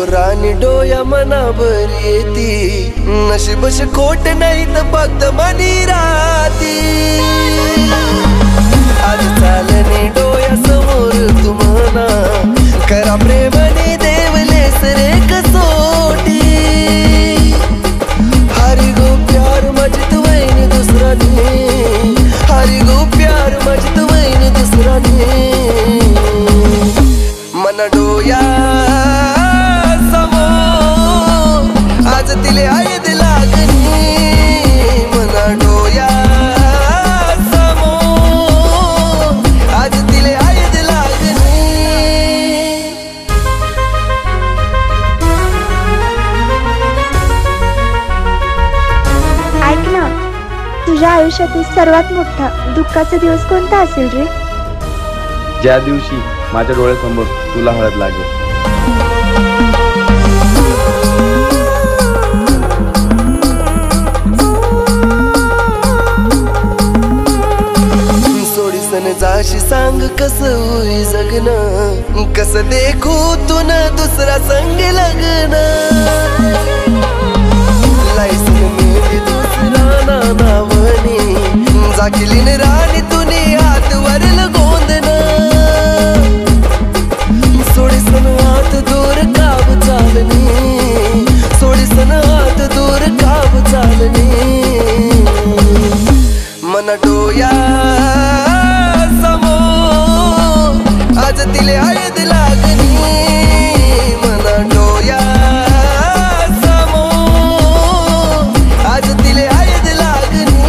सांगू राणी डोया मनाभर येती, नशीबश खोट नाही तर फक्त मनी राहती। आज चालणे डोया समोर तू म्हणा, करा प्रेमाने देवलेस रे कसोटी। हरी गो प्यार मजत वैन दुसरा नहीं, हरी गो प्यार मजत वैन दुसरा नहीं। मन डोया समोर आज तिले आयद लागनी, मना डोया समोर आज तिले आयद लागनी। ऐक ना, तुझ्या आयुष्यातील सर्वात मोठा दुःखाचा दिवस कोणता असेल रे? ज्या दिवशी माझ्या डोळ्यासमोर तुला हळद लागेल। सोडीसन जाशी सांग कसं होई जगणं, कसं देखू तुन दुसरा संग लग्न। लायसन मेली दुसरा नानावणी, जाकिलीन राणी तुनी हात वरल गोंदन। सोडीसन हात दूर काब चालनी, सोडीसन हात दूर काब चालनी। मन डोया समोर आज तिले आयद लागनी, मना डोया समोर आज तिले आयद लागनी।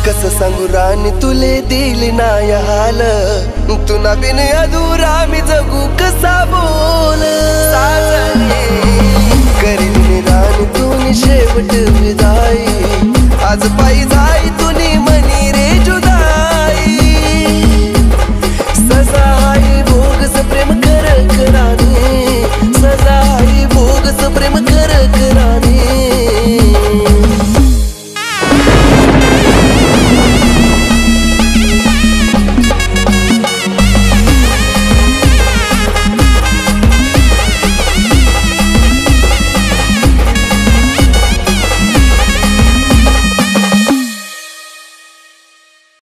कसं सांगू राणी तुले दिली नाय हाल, तुना बिन अधुरा मी जगू कसा बोल। करीन राणी तुनी शेवट विदाई, आज पायी जाई तू